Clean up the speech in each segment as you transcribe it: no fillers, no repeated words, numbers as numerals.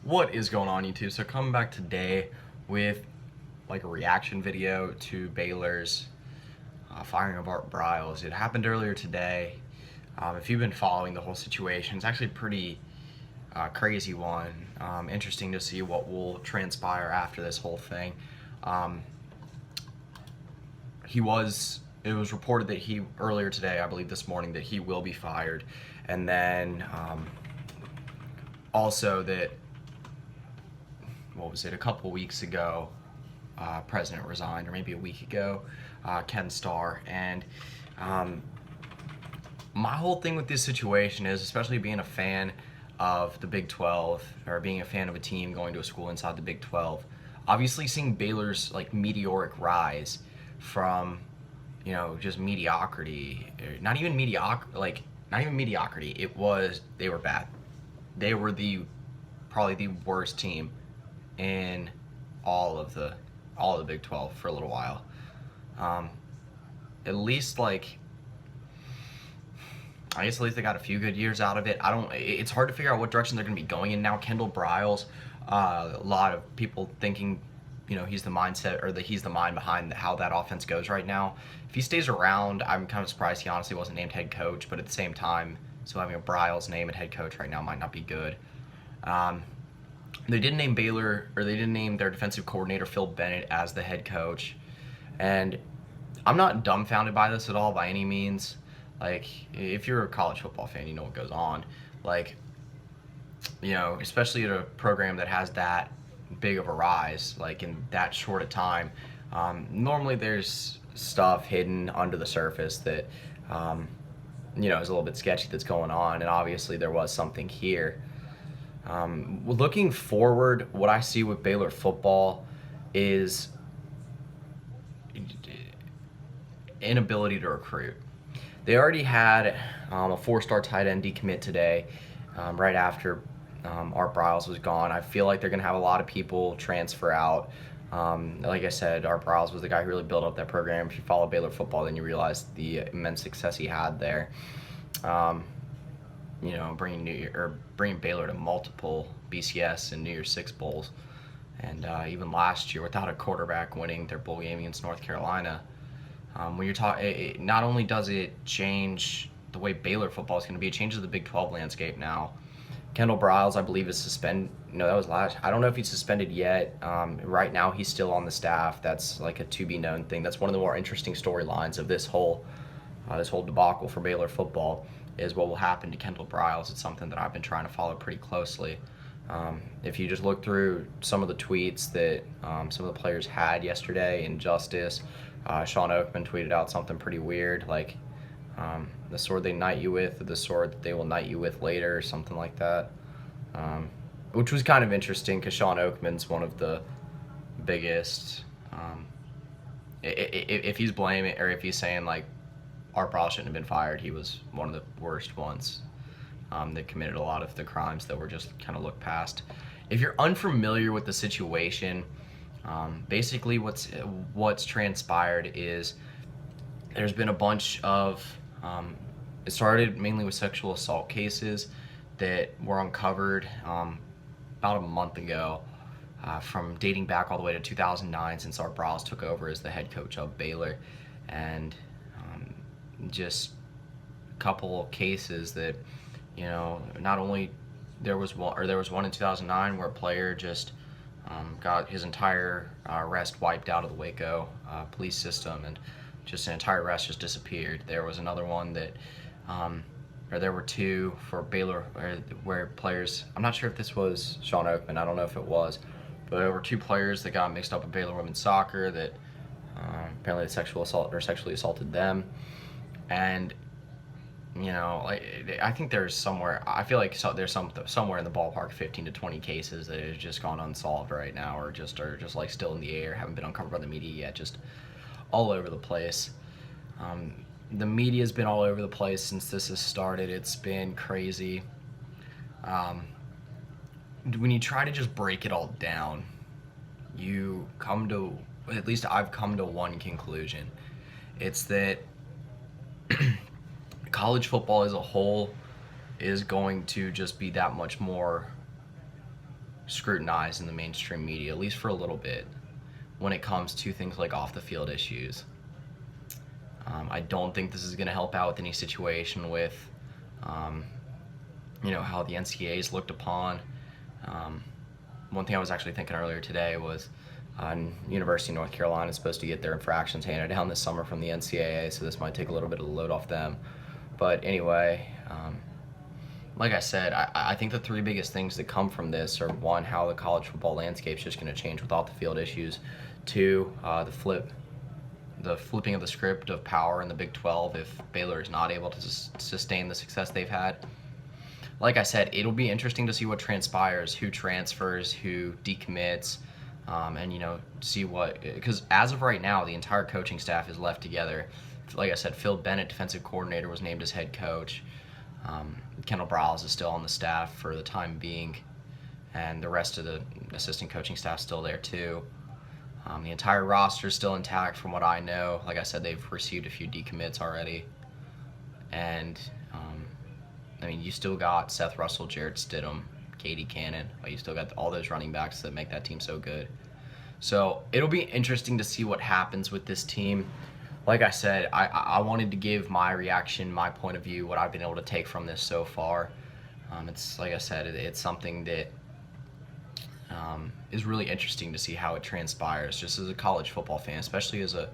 What is going on, YouTube? So coming back today with like a reaction video to Baylor's firing of Art Briles. It happened earlier today. If you've been following the whole situation, it's actually a pretty crazy one. Interesting to see what will transpire after this whole thing. It was reported that earlier today, I believe this morning, that he will be fired. And then also that, what was it, a couple weeks ago, president resigned, or maybe a week ago, Ken Starr. And my whole thing with this situation is, especially being a fan of the Big 12, or being a fan of a team going to a school inside the Big 12, obviously seeing Baylor's like meteoric rise from, you know, just mediocrity, not even mediocrity, they were bad. They were probably the worst team in all of the Big 12 for a little while. At least I guess at least they got a few good years out of it. It's hard to figure out what direction they're going to be going in now. Kendall Briles, a lot of people thinking, you know, he's the mindset, or that he's the mind behind how that offense goes right now. If he stays around, I'm kind of surprised he honestly wasn't named head coach, but at the same time, so having a Briles name at head coach right now might not be good. They didn't name their defensive coordinator, Phil Bennett, as the head coach. And I'm not dumbfounded by this at all by any means. Like, if you're a college football fan, you know what goes on. Like, you know, especially at a program that has that big of a rise, like in that short a time, normally there's stuff hidden under the surface that, you know, is a little bit sketchy that's going on. And obviously there was something here. Looking forward, what I see with Baylor football is inability to recruit. They already had a 4-star tight end decommit today, right after Art Briles was gone. I feel like they're going to have a lot of people transfer out. Like I said, Art Briles was the guy who really built up that program. If you follow Baylor football, then you realize the immense success he had there. You know, bringing Baylor to multiple BCS and New Year's Six bowls, and even last year without a quarterback, winning their bowl game against North Carolina. When you're talking, not only does it change the way Baylor football is going to be, it changes the Big 12 landscape now. Kendall Briles, I believe, is suspended. No, that was last. I don't know if he's suspended yet. Right now, he's still on the staff. That's like a to-be-known thing. That's one of the more interesting storylines of this whole debacle for Baylor football, is what will happen to Kendall Briles. It's something that I've been trying to follow pretty closely. If you just look through some of the tweets that some of the players had yesterday in Justice, Sean Oakman tweeted out something pretty weird, like the sword they knight you with, or the sword that they will knight you with later, or something like that, which was kind of interesting because Sean Oakman's one of the biggest, if he's blaming, or if he's saying like Art Briles shouldn't have been fired, he was one of the worst ones that committed a lot of the crimes that were just kind of looked past. If you're unfamiliar with the situation, basically what's transpired is there's been a bunch of, it started mainly with sexual assault cases that were uncovered about a month ago, from dating back all the way to 2009, since Art Briles took over as the head coach of Baylor. And just a couple cases that, you know, not only there was one in 2009 where a player just got his entire arrest wiped out of the Waco police system, and just an entire arrest just disappeared. There was another one that, or there were two for Baylor where players, I'm not sure if this was Sean Oakman, I don't know if it was, but there were two players that got mixed up with Baylor women's soccer that apparently sexually assaulted them. And, you know, I think there's somewhere, I feel like there's somewhere in the ballpark 15 to 20 cases that have just gone unsolved right now, or just are just like still in the air, haven't been uncovered by the media yet, just all over the place. The media's been all over the place since this has started. It's been crazy. When you try to just break it all down, you come to, at least I've come to one conclusion. It's that college football as a whole is going to just be that much more scrutinized in the mainstream media, at least for a little bit, when it comes to things like off the field issues. I don't think this is going to help out with any situation with, how the NCAA is looked upon. One thing I was actually thinking earlier today was University of North Carolina is supposed to get their infractions handed down this summer from the NCAA, so this might take a little bit of the load off them. But anyway, like I said, I think the three biggest things that come from this are, one, how the college football landscape is just going to change with off the field issues. Two, the flipping of the script of power in the Big 12 if Baylor is not able to sustain the success they've had. Like I said, it'll be interesting to see what transpires, who transfers, who decommits, and see what, because as of right now, the entire coaching staff is left together. Like I said, Phil Bennett, defensive coordinator, was named as head coach. Art Briles is still on the staff for the time being, and the rest of the assistant coaching staff still there too. The entire roster is still intact from what I know. Like I said, they've received a few decommits already. And, you still got Seth Russell, Jarrett Stidham, Katie Cannon. You still got all those running backs that make that team so good. So it'll be interesting to see what happens with this team. Like I said, I wanted to give my reaction, my point of view, what I've been able to take from this so far. It's, like I said, it's something that is really interesting to see how it transpires, just as a college football fan, especially as a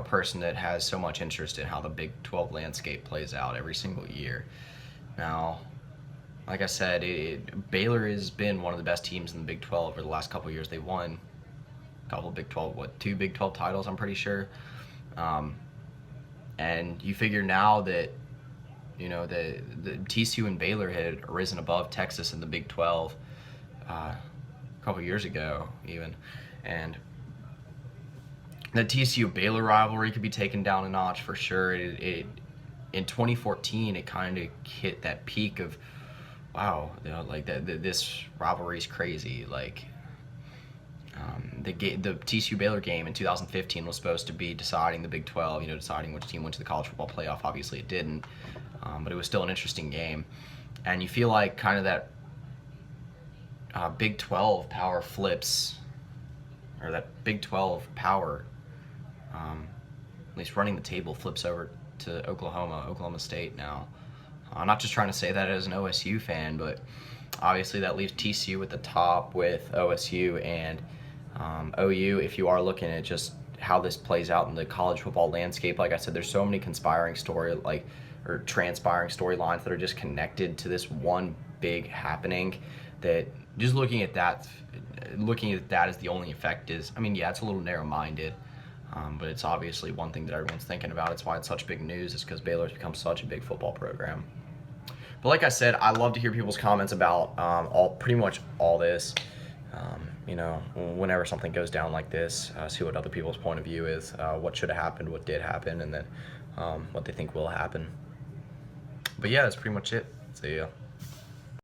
person that has so much interest in how the Big 12 landscape plays out every single year. Now, like I said, Baylor has been one of the best teams in the Big 12 over the last couple of years. They won a couple of Big 12, two Big 12 titles, I'm pretty sure. And you figure now that the TCU and Baylor had risen above Texas in the Big 12 a couple years ago even, and the TCU-Baylor rivalry could be taken down a notch for sure. In 2014, it kind of hit that peak of, wow, this rivalry is crazy. The TCU-Baylor game in 2015 was supposed to be deciding the Big 12, deciding which team went to the college football playoff. Obviously, it didn't, but it was still an interesting game. And you feel like kind of that Big 12 power flips, or that Big 12 power, at least running the table, flips over to Oklahoma State now. I'm not just trying to say that as an OSU fan, but obviously that leaves TCU at the top with OSU and OU. If you are looking at just how this plays out in the college football landscape, like I said, there's so many transpiring storylines that are just connected to this one big happening that just looking at that as the only effect is, it's a little narrow-minded, but it's obviously one thing that everyone's thinking about. It's why it's such big news, is because Baylor's become such a big football program. But like I said, I love to hear people's comments about pretty much all this. Whenever something goes down like this, see what other people's point of view is, what should have happened, what did happen, and then what they think will happen. But yeah, that's pretty much it. See ya.